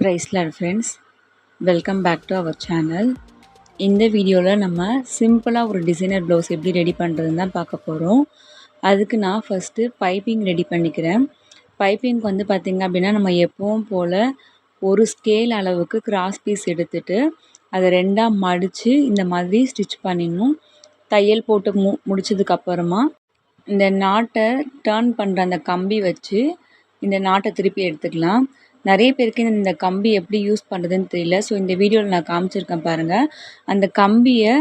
Praise Lord friends, welcome back to our channel. இந்த வீடியோவில் நம்ம சிம்பிளாக ஒரு டிசைனர் ப்ளவுஸ் எப்படி ரெடி பண்ணுறதுன்னு தான் பார்க்க போகிறோம். அதுக்கு நான் ஃபஸ்ட்டு பைப்பிங் ரெடி பண்ணிக்கிறேன். பைப்பிங்க்கு வந்து பார்த்திங்க அப்படின்னா நம்ம எப்பவும் போல் ஒரு ஸ்கேல் அளவுக்கு கிராஸ் பீஸ் எடுத்துகிட்டு அதை ரெண்டாக மடித்து இந்த மாதிரி ஸ்டிச் பண்ணிடணும். தையல் போட்டு முடிச்சதுக்கப்புறமா இந்த நாட்டை டர்ன் பண்ணுற அந்த கம்பி வச்சு இந்த நாட்டை திருப்பி எடுத்துக்கலாம். நிறைய பேருக்கு இந்த கம்பி எப்படி யூஸ் பண்ணுறதுன்னு தெரியல. ஸோ இந்த வீடியோவில் நான் காமிச்சிருக்கேன் பாருங்கள். அந்த கம்பியை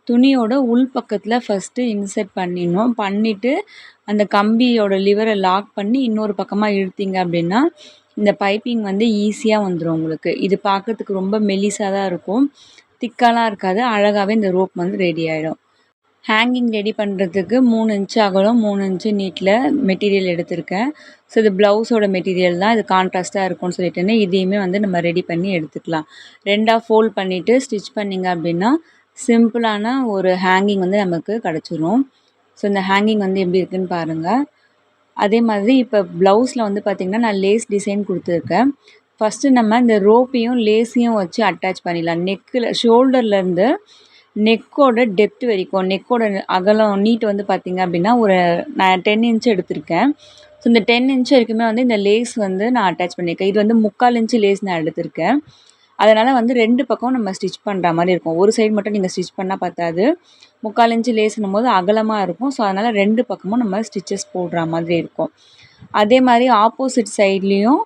துணியோட உள் பக்கத்தில் ஃபஸ்ட்டு இன்சர்ட் பண்ணிடணும். பண்ணிவிட்டு அந்த கம்பியோட லிவரை லாக் பண்ணி இன்னொரு பக்கமாக இழுத்தீங்க அப்படின்னா இந்த பைப்பிங் வந்து ஈஸியாக வந்துடும் உங்களுக்கு. இது பார்க்குறதுக்கு ரொம்ப மெலிசாக தான் இருக்கும், திக்காலாம் இருக்காது. அழகாகவே இந்த ரோப் வந்து ரெடி ஆகிடும். ஹேங்கிங் ரெடி பண்ணுறதுக்கு 3 இன்ச்சு அகலம் 3 இன்ச்சு நீட்டில் மெட்டீரியல் எடுத்திருக்கேன். ஸோ இது ப்ளவுஸோட மெட்டீரியல் தான். இது கான்ட்ராஸ்ட்டாக இருக்கும்னு சொல்லிட்டேன்னு இதையுமே வந்து நம்ம ரெடி பண்ணி எடுத்துக்கலாம். ரெண்டாக ஃபோல்ட் பண்ணிவிட்டு ஸ்டிச் பண்ணிங்க அப்படின்னா சிம்பிளான ஒரு ஹேங்கிங் வந்து நமக்கு கிடச்சிரும். ஸோ இந்த ஹேங்கிங் வந்து எப்படி இருக்குதுன்னு பாருங்கள். அதே மாதிரி இப்போ ப்ளவுஸில் வந்து பார்த்திங்கன்னா நான் லேஸ் டிசைன் கொடுத்துருக்கேன். ஃபஸ்ட்டு நம்ம இந்த ரோப்பையும் லேஸையும் வச்சு அட்டாச் பண்ணிடலாம். நெக்கில் ஷோல்டர்லேருந்து நெக்கோட டெப்த் வரைக்கும், நெக்கோட அகலம் நீட் வந்து பார்த்திங்க அப்படின்னா நான் 10 இன்ச்சு எடுத்திருக்கேன். ஸோ இந்த 10 இன்ச்சு வரைக்குமே வந்து இந்த லேஸ் வந்து நான் அட்டாச் பண்ணியிருக்கேன். இது வந்து 3/4 இன்ச்சு லேஸ் நான் எடுத்திருக்கேன். அதனால் வந்து 2 பக்கம் நம்ம ஸ்டிச் பண்ணுற மாதிரி இருக்கும். ஒரு சைடு மட்டும் நீங்கள் ஸ்டிச் பண்ணால் பார்த்தாது. 3/4 இன்ச்சு லேஸ்னும் போது அகலமாக இருக்கும். ஸோ அதனால் 2 பக்கமும் நம்ம ஸ்டிச்சஸ் போடுற மாதிரி இருக்கும். அதே மாதிரி ஆப்போசிட் சைட்லேயும்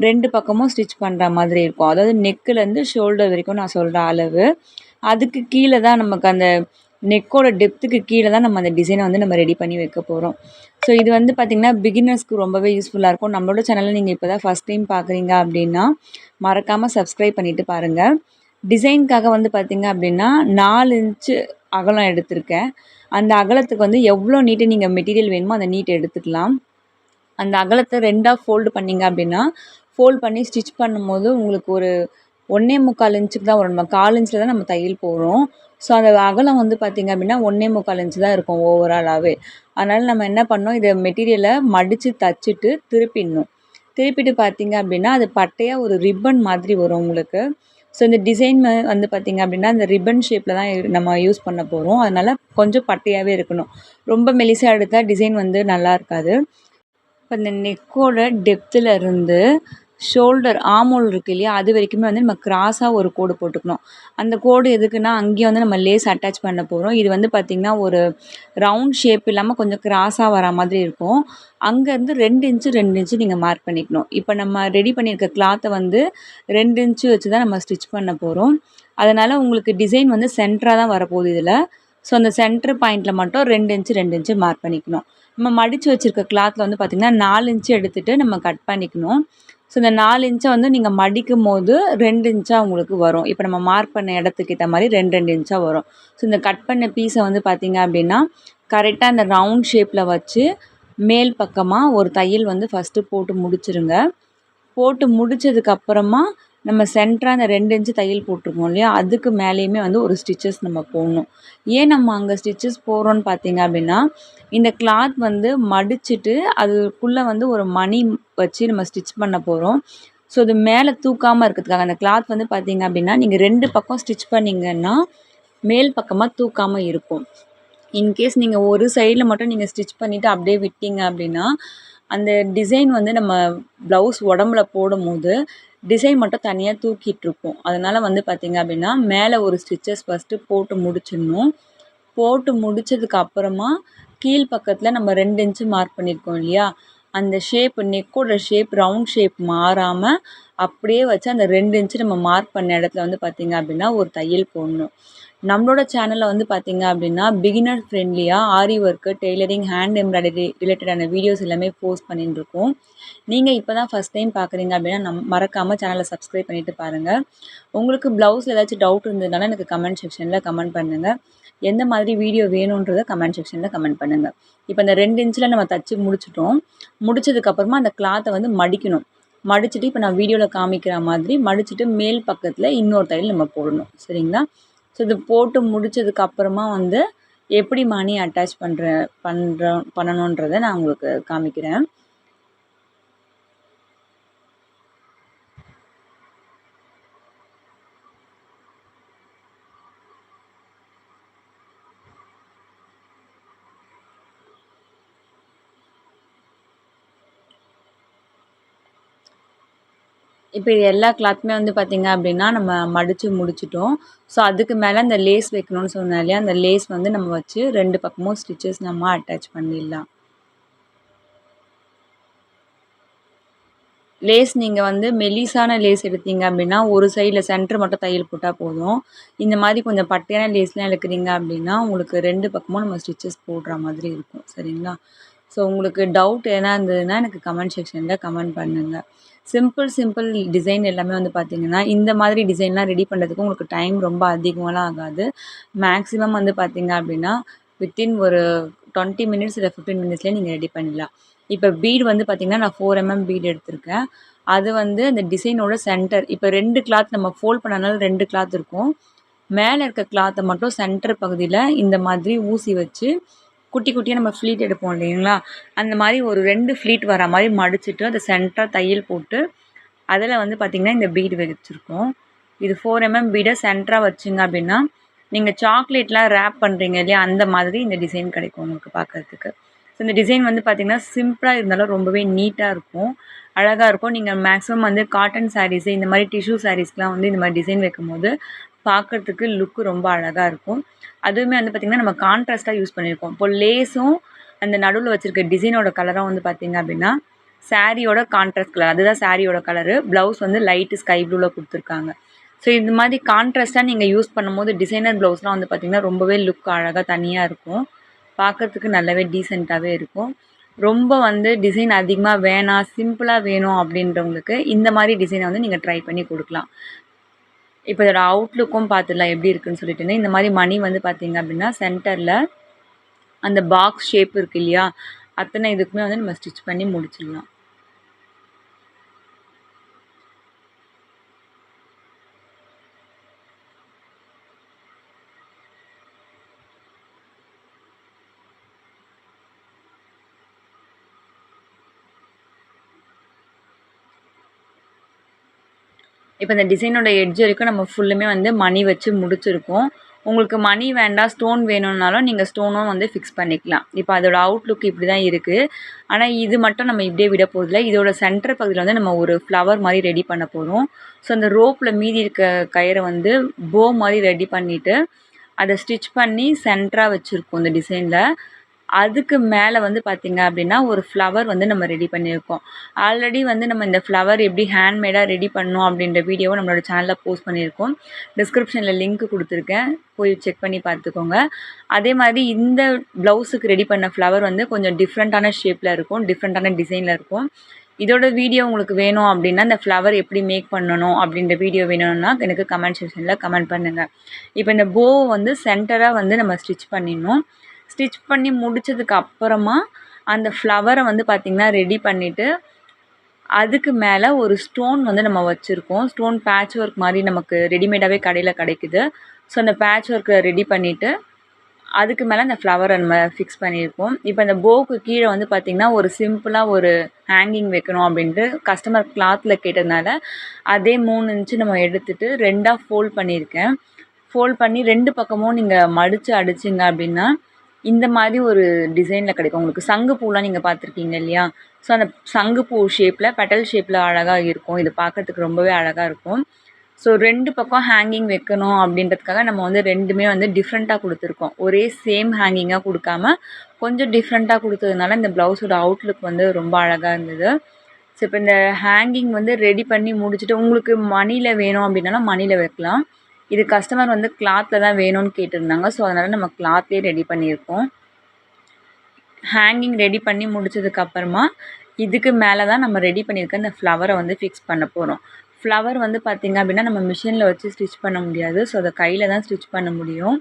2 பக்கமும் ஸ்டிச் பண்ணுற மாதிரி இருக்கும். அதாவது நெக்குலேருந்து ஷோல்டர் வரைக்கும் நான் சொல்கிற அளவு. அதுக்கு கீழே தான் நமக்கு அந்த நெக்கோட டெப்த்துக்கு கீழே தான் நம்ம அந்த டிசைனை வந்து நம்ம ரெடி பண்ணி வைக்க போகிறோம். ஸோ இது வந்து பார்த்திங்கன்னா பிகினர்ஸ்க்கு ரொம்பவே யூஸ்ஃபுல்லாக இருக்கும். நம்மளோட சேனலில் நீங்கள் இப்போ தான் ஃபஸ்ட் டைம் பார்க்குறீங்க அப்படின்னா மறக்காமல் சப்ஸ்கிரைப் பண்ணிவிட்டு பாருங்கள். டிசைனுக்காக வந்து பார்த்திங்க அப்படின்னா 4 இன்ச்சு அகலம் எடுத்திருக்கேன். அந்த அகலத்துக்கு வந்து எவ்வளோ நீட்டு நீங்கள் மெட்டீரியல் வேணுமோ அந்த நீட் எடுத்துக்கலாம். அந்த அகலத்தை 2ஆக ஃபோல்டு பண்ணிங்க அப்படின்னா ஃபோல்ட் பண்ணி ஸ்டிச் பண்ணும்போது உங்களுக்கு ஒரு 1.25 இன்ச்சுக்கு தான் வரும். நம்ம 1/4 இன்ச்சில் தான் நம்ம தையல் போடுறோம். ஸோ அந்த அகலம் வந்து பார்த்திங்க அப்படின்னா 1.25 இன்ச்சு தான் இருக்கும் ஓவராலாகவே. அதனால் நம்ம என்ன பண்ணோம், இதை மெட்டீரியலை மடித்து தச்சுட்டு திருப்பிட்டு பார்த்திங்க அப்படின்னா அது பட்டையாக ஒரு ரிப்பன் மாதிரி வரும் உங்களுக்கு. ஸோ இந்த டிசைன் வந்து பார்த்திங்க அப்படின்னா இந்த ரிப்பன் ஷேப்பில் தான் நம்ம யூஸ் பண்ண போகிறோம். அதனால் கொஞ்சம் பட்டையாகவே இருக்கணும். ரொம்ப மெலிசாக எடுத்தால் டிசைன் வந்து நல்லா இருக்காது. இப்போ இந்த நெக்கோட டெப்த்தில் இருந்து ஷோல்டர் ஆமோல் இருக்குது இல்லையா, அது வரைக்குமே வந்து நம்ம கிராஸாக ஒரு கோடு போட்டுக்கணும். அந்த கோடு எதுக்குன்னா அங்கேயும் வந்து நம்ம லேஸ் அட்டாச் பண்ண போகிறோம். இது வந்து பார்த்திங்கன்னா ஒரு ரவுண்ட் ஷேப் இல்லாமல் கொஞ்சம் கிராஸாக வர மாதிரி இருக்கும். அங்கேருந்து 2 இன்ச்சு நீங்கள் மார்க் பண்ணிக்கணும். இப்போ நம்ம ரெடி பண்ணியிருக்க கிளாத்தை வந்து 2 இன்ச்சு வச்சு தான் நம்ம ஸ்டிச் பண்ண போகிறோம். அதனால் உங்களுக்கு டிசைன் வந்து சென்டராக தான் வரப்போகுது இதில். ஸோ அந்த சென்டர் பாயிண்ட்டில் மட்டும் 2 இன்ச்சு மார்க் பண்ணிக்கணும். நம்ம மடித்து வச்சுருக்க கிளாத்தில் வந்து பார்த்திங்கன்னா 4 இன்ச்சு எடுத்துகிட்டு நம்ம கட் பண்ணிக்கணும். ஸோ இந்த 4 இன்ச்சை வந்து நீங்கள் மடிக்கும் போது 2 இன்ச்சாக உங்களுக்கு வரும். இப்போ நம்ம மார்க் பண்ண இடத்துக்கு ஏற்ற மாதிரி 2 இன்ச்சாக வரும். ஸோ இந்த கட் பண்ண பீஸை வந்து பார்த்திங்க அப்படின்னா கரெக்டாக அந்த ரவுண்ட் ஷேப்பில் வச்சு மேல் பக்கமாக ஒரு தையல் வந்து ஃபஸ்ட்டு போட்டு முடிச்சிருங்க. போட்டு முடித்ததுக்கப்புறமா நம்ம சென்டராக அந்த 2 இன்ச்சு தையல் போட்டிருக்கோம் இல்லையா, அதுக்கு மேலேயுமே வந்து ஒரு ஸ்டிச்சஸ் நம்ம போடணும். ஏன் நம்ம அங்கே ஸ்டிச்சஸ் போடுறோன்னு பார்த்திங்க அப்படின்னா இந்த கிளாத் வந்து மடிச்சுட்டு அதுக்குள்ளே வந்து ஒரு மணி வச்சு நம்ம ஸ்டிச் பண்ண போகிறோம். ஸோ இது மேலே தூக்காமல் இருக்கிறதுக்காக அந்த கிளாத் வந்து பார்த்திங்க அப்படின்னா நீங்கள் 2 பக்கம் ஸ்டிச் பண்ணிங்கன்னா மேல் பக்கமாக தூக்காமல் இருக்கும். இன்கேஸ் நீங்கள் ஒரு சைடில் மட்டும் நீங்கள் ஸ்டிச் பண்ணிவிட்டு அப்படியே விட்டீங்க அப்படின்னா அந்த டிசைன் வந்து நம்ம ப்ளவுஸ் உடம்புல போடும்போது டிசைன் மட்டும் தனியாக தூக்கிட்டுருக்கும். அதனால் வந்து பார்த்திங்க அப்படின்னா மேலே ஒரு ஸ்டிச்சஸ் ஃபஸ்ட்டு போட்டு முடிச்சிடணும். போட்டு முடித்ததுக்கு அப்புறமா கீழ் பக்கத்தில் நம்ம 2 இன்ச்சு மார்க் பண்ணியிருக்கோம் இல்லையா, அந்த ஷேப் நெக்கோட ஷேப் ரவுண்ட் ஷேப் மாறாமல் அப்படியே வச்சு அந்த 2 இன்ச்சு நம்ம மார்க் பண்ண இடத்துல வந்து பார்த்திங்க அப்படின்னா ஒரு தையல் போடணும். நம்மளோட சேனலில் வந்து பார்த்திங்க அப்படின்னா பிகினர் ஃப்ரெண்ட்லியாக ஆரி ஒர்க்கு, டெய்லரிங், ஹேண்ட் எம்ப்ராய்டரி ரிலேட்டடான வீடியோஸ் எல்லாமே போஸ்ட் பண்ணிட்டுருக்கோம். நீங்கள் இப்போ தான் ஃபஸ்ட் டைம் பார்க்குறீங்க அப்படின்னா மறக்காமல் சேனலை சப்ஸ்கிரைப் பண்ணிவிட்டு பாருங்கள். உங்களுக்கு ப்ளவுஸில் ஏதாச்சும் டவுட் இருந்ததுனால எனக்கு கமெண்ட் செக்ஷனில் கமெண்ட் பண்ணுங்கள். எந்த மாதிரி வீடியோ வேணுன்றதை கமெண்ட் செக்ஷனில் கமெண்ட் பண்ணுங்கள். இப்போ இந்த 2 இன்ச்சில் நம்ம தச்சு முடிச்சிட்டோம். முடிச்சதுக்கப்புறமா அந்த கிளாத்தை வந்து மடிக்கணும். மடிச்சுட்டு இப்போ நான் வீடியோவில் காமிக்கிற மாதிரி மடிச்சுட்டு மேல் பக்கத்தில் இன்னொரு தையல் நம்ம போடணும். சரிங்களா? ஸோ இது போட்டு முடித்ததுக்கப்புறமா வந்து எப்படி மணி அட்டாச் பண்ணணுன்றதை நான் உங்களுக்கு காமிக்கிறேன். இப்போ இது எல்லா கிளாத்துமே வந்து பார்த்தீங்க அப்படின்னா, நம்ம மடிச்சு முடிச்சுட்டோம். ஸோ, அதுக்கு மேல அந்த லேஸ் வைக்கணும்னு சொன்னேன் இல்லையா? அந்த லேஸ் வந்து நம்ம வச்சு 2 பக்கமும் ஸ்டிச்சஸ் நம்ம அட்டாச் பண்ணிடலாம். லேஸ் நீங்க வந்து மெலிசான லேஸ் எடுத்தீங்க அப்படின்னா, ஒரு சைடுல சென்டர் மட்டும் தையல் போட்டா போதும். இந்த மாரி கொஞ்சம் பட்டையான லேஸ்லாம் எடுக்குறீங்க அப்படின்னா, உங்களுக்கு 2 பக்கமும் நம்ம ஸ்டிச்சஸ் போடுற மாதிரி இருக்கும். சரிங்களா? ஸோ, உங்களுக்கு டவுட் எதனா இருந்ததுன்னா, எனக்கு கமெண்ட் செக்ஷன்ல கமெண்ட் பண்ணுங்க. சிம்பிள் சிம்பிள் டிசைன் எல்லாமே வந்து பார்த்தீங்கன்னா, இந்த மாதிரி டிசைன்லாம் ரெடி பண்ணுறதுக்கு உங்களுக்கு டைம் ரொம்ப அதிகமாலாம் ஆகாது. மேக்ஸிமம் வந்து பார்த்தீங்க அப்படின்னா, வித்தின் ஒரு 20 மினிட்ஸ் இல்ல 15 மினிட்ஸ்லயே நீங்க ரெடி பண்ணிடலாம். இப்ப பீட் வந்து பார்த்தீங்கன்னா, நான் 4 பீட் எடுத்திருக்கேன். அது வந்து அந்த டிசைனோட சென்டர் இப்ப 2 கிளாத் நம்ம ஃபோல்ட் பண்ணனால 2 கிளாத் இருக்கும். மேல இருக்க கிளாத்த மட்டும் சென்டர் பகுதியில இந்த மாதிரி ஊசி வச்சு, குட்டி குட்டியா நம்ம ஃப்ளீட் எடுப்போம் இல்லைங்களா? அந்த மாரி ஒரு 2 ஃப்ளீட் வர மாரி மடிச்சுட்டு, அத சென்டரா தையல் போட்டு, அதில வந்து பார்த்தீங்கன்னா, இந்த பீட் வச்சிருக்கோம். இது 4 பீட சென்டரா வச்சீங்க அப்படின்னா, நீங்க சாக்லேட்லாம் ரேப் பண்றீங்க இல்லையா? அந்த மாதிரி இந்த டிசைன் கிடைக்கும் உங்களுக்கு பார்க்கறதுக்கு. ஸோ இந்த டிசைன் வந்து பார்த்தீங்கன்னா, சிம்பிளா இருந்தாலும் ரொம்பவே நீட்டா இருக்கும். அழகா இருக்கும். நீங்க மேக்ஸிமம் வந்து காட்டன் சாரீஸ் இந்த மாரி டிஷ்யூ சாரீஸ்க்குலாம் வந்து இந்த மாரி டிசைன் வைக்கும்போது, பார்க்கறதுக்கு லுக் ரொம்ப அழகா இருக்கும். அதுவுமே வந்து பார்த்தீங்கன்னா, நம்ம கான்ட்ராஸ்ட்டா யூஸ் பண்ணியிருக்கோம். இப்போ லேஸும் அந்த நடுவுல வச்சிருக்க டிசைனோட கலரும் வந்து பார்த்தீங்க அப்படின்னா, சாரியோட கான்ட்ராஸ்ட் கலர். அதுதான் சாரியோட கலரு. ப்ளவுஸ் வந்து லைட் ஸ்கை ப்ளூல குடுத்துருக்காங்க. ஸோ இந்த மாதிரி கான்ட்ராஸ்ட்டா நீங்க யூஸ் பண்ணும்போது, டிசைனர் ப்ளவுஸ்லாம் வந்து பார்த்தீங்கன்னா, ரொம்பவே லுக் அழகா தனியா இருக்கும். பார்க்கறதுக்கு நல்லாவே டீசென்ட்டாவே இருக்கும். ரொம்ப வந்து டிசைன் அதிகமா வேணாம், சிம்பிளா வேணும் அப்படின்றவங்களுக்கு இந்த மாரி டிசைன வந்து நீங்க ட்ரை பண்ணி குடுக்கலாம். இப்ப இதோட அவுட்லுக்கும் பார்த்துடலாம் எப்படி இருக்குன்னு சொல்லிட்டுன்னு. இந்த மாரி மணி வந்து பார்த்தீங்க அப்படின்னா, சென்டர்ல அந்த பாக்ஸ் ஷேப் இருக்கு இல்லையா? அத்தனை இதுக்குமே வந்து நம்ம ஸ்டிச் பண்ணி முடிச்சிடலாம். இப்ப இந்த டிசைனோட எட்ஜ் வரைக்கும் நம்ம ஃபுல்லுமே வந்து மணி வச்சு முடிச்சிருக்கோம். உங்களுக்கு மணி வேண்டாம், ஸ்டோன் வேணும்னாலும் நீங்க ஸ்டோனும் வந்து ஃபிக்ஸ் பண்ணிக்கலாம். இப்ப அதோட அவுட்லுக் இப்படி தான் இருக்கு. ஆனா இது மட்டும் நம்ம இப்படியே விட போறதில்ல. இதோட சென்டர் பகுதியில வந்து நம்ம ஒரு ஃப்ளவர் மாரி ரெடி பண்ண போறோம். ஸோ அந்த ரோப்ல மீதி இருக்க கயிற வந்து போ மாரி ரெடி பண்ணிட்டு, அத ஸ்டிச் பண்ணி சென்டரா வச்சிருக்கோம் இந்த டிசைன்ல. அதுக்கு மேல வந்து பார்த்தீங்க அப்படின்னா, ஒரு ஃப்ளவர் வந்து நம்ம ரெடி பண்ணியிருக்கோம். ஆல்ரெடி வந்து நம்ம இந்த ஃப்ளவர் எப்படி ஹேண்ட்மேடா ரெடி பண்ணோம் அப்படின்ற வீடியோவ நம்மளோட சேனல்ல போஸ்ட் பண்ணியிருக்கோம். டிஸ்கிரிப்ஷன்ல லிங்க் குடுத்துருக்கேன். போய் செக் பண்ணி பார்த்துக்கோங்க. அதே மாதிரி இந்த ப்ளவுஸுக்கு ரெடி பண்ண ஃப்ளவர் வந்து கொஞ்சம் டிஃப்ரெண்ட்டான ஷேப்ல இருக்கும். டிஃப்ரெண்ட்டான டிசைன்ல இருக்கும். இதோட வீடியோ உங்களுக்கு வேணும் அப்படின்னா, இந்த ஃப்ளவர் எப்படி மேக் பண்ணணும் அப்படின்ற வீடியோ வேணும்னா, எனக்கு கமெண்ட் செக்ஷன்ல கமெண்ட் பண்ணுங்க. இப்ப இந்த போ வந்து சென்டரா வந்து நம்ம ஸ்டிச் பண்ணிடணும். ஸ்டிச் பண்ணி முடிச்சதுக்கு அப்புறமா, அந்த ஃப்ளவர வந்து பார்த்தீங்கன்னா, ரெடி பண்ணிட்டு, அதுக்கு மேல ஒரு ஸ்டோன் வந்து நம்ம வச்சிருக்கோம். ஸ்டோன் பேட்ச் ஒர்க் மாரி நமக்கு ரெடிமேடாவே கடையில கிடைக்குது. ஸோ, அந்த பேட்ச் ஒர்க்க ரெடி பண்ணிட்டு, அதுக்கு மேல அந்த ஃப்ளவர நம்ம ஃபிக்ஸ் பண்ணியிருக்கோம். இப்ப இந்த போவுக்கு கீழ வந்து பார்த்தீங்கன்னா, ஒரு சிம்பிளா ஒரு ஹேங்கிங் வைக்கணும் அப்படின்ட்டு கஸ்டமர் கிளாத்ல கேட்டதுனால, அதே 3 இன்ச்சு நம்ம எடுத்துட்டு 2ஆ ஃபோல்ட் பண்ணியிருக்கேன். ஃபோல்ட் பண்ணி 2 பக்கமும் நீங்க மடிச்சு அடிச்சீங்க அப்படின்னா, இந்த மாரி ஒரு டிசைன்ல கிடைக்கும். உங்களுக்கு சங்கு பூலாம் நீங்க பார்த்துருக்கீங்க இல்லையா? ஸோ, அந்த சங்கு பூ ஷேப்ல, பெட்டல் ஷேப்ல அழகா இருக்கும். இது பார்க்கறதுக்கு ரொம்பவே அழகா இருக்கும். ஸோ 2 பக்கம் ஹேங்கிங் வைக்கணும் அப்படின்றதுக்காக நம்ம வந்து 2மே வந்து டிஃப்ரெண்ட்டா குடுத்துருக்கோம். ஒரே சேம் ஹேங்கிங்கா குடுக்காம, கொஞ்சம் டிஃப்ரெண்ட்டா குடுத்ததுனால இந்த ப்ளவுஸோட அவுட்லுக் வந்து ரொம்ப அழகா இருந்தது. ஸோ, இப்ப இந்த ஹேங்கிங் வந்து ரெடி பண்ணி முடிச்சுட்டு, உங்களுக்கு மணில வேணும் அப்படின்னாலும் மணில வைக்கலாம். இது கஸ்டமர் வந்து கிளாத்ல தான் வேணும்னு கேட்டிருந்தாங்க. ஸோ, அதனால நம்ம கிளாத்லயே ரெடி பண்ணியிருக்கோம். ஹேங்கிங் ரெடி பண்ணி முடிச்சதுக்கு அப்புறமா, இதுக்கு மேல தான் நம்ம ரெடி பண்ணியிருக்க இந்த ஃப்ளவர வந்து ஃபிக்ஸ் பண்ண போறோம். ஃப்ளவர் வந்து பார்த்தீங்க அப்படின்னா, நம்ம மிஷின்ல வச்சு ஸ்டிச் பண்ண முடியாது. ஸோ, அத கையில தான் ஸ்டிச் பண்ண முடியும்.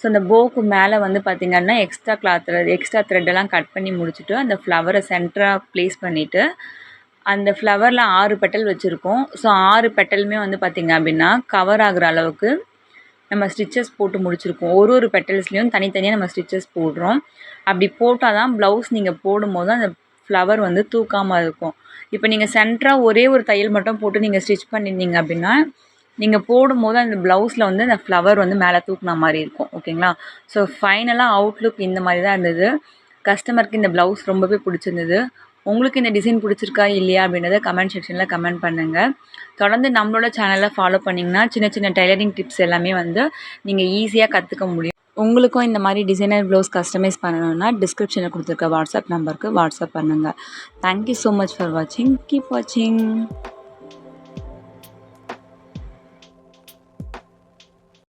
ஸோ, அந்த போவுக்கு மேல வந்து பார்த்தீங்கன்னா, எக்ஸ்ட்ரா த்ரெட்டெல்லாம் கட் பண்ணி முடிச்சுட்டு, அந்த ஃப்ளவர சென்டரா பிளேஸ் பண்ணிட்டு, அந்த ஃப்ளவர்ல 6 பெட்டல் வச்சிருக்கோம். ஸோ 6 பெட்டலுமே வந்து பார்த்தீங்க அப்படின்னா, கவர் ஆகுற அளவுக்கு நம்ம ஸ்டிச்சஸ் போட்டு முடிச்சிருக்கோம். ஒரு ஒரு பெட்டல்ஸ்லயும் தனித்தனியா நம்ம ஸ்டிச்சஸ் போடுறோம். அப்படி போட்டா தான் ப்ளவுஸ் நீங்க போடும்போது அந்த ஃப்ளவர் வந்து தூக்காம இருக்கும். இப்ப நீங்க சென்டரா ஒரே ஒரு தையல் மட்டும் போட்டு நீங்க ஸ்டிச் பண்ணியிருந்தீங்க அப்படின்னா, நீங்க போடும்போது அந்த ப்ளவுஸ்ல வந்து அந்த ஃப்ளவர் வந்து மேல தூக்குன மாரி இருக்கும். ஓகேங்களா? ஸோ ஃபைனலா அவுட்லுக் இந்த மாரி தான் இருந்தது. கஸ்டமருக்கு இந்த ப்ளவுஸ் ரொம்பவே பிடிச்சிருந்தது. உங்களுக்கு இந்த டிசைன் பிடிச்சிருக்கா இல்லையா அப்படின்றத கமெண்ட் செக்ஷனில் கமெண்ட் பண்ணுங்கள். தொடர்ந்து நம்மளோட சேனலை ஃபாலோ பண்ணிங்கன்னா சின்ன சின்ன டெய்லரிங் டிப்ஸ் எல்லாமே வந்து நீங்கள் ஈஸியாக கற்றுக்க முடியும். உங்களுக்கும் இந்த மாதிரி டிசைனர் ப்ளவுஸ் கஸ்டமைஸ் பண்ணணும்னா டிஸ்கிரிப்ஷனில் கொடுத்துருக்க வாட்ஸ்அப் நம்பருக்கு வாட்ஸ்அப் பண்ணுங்கள். தேங்க்யூ ஸோ மச் ஃபார் வாட்சிங். கீப் வாட்சிங்.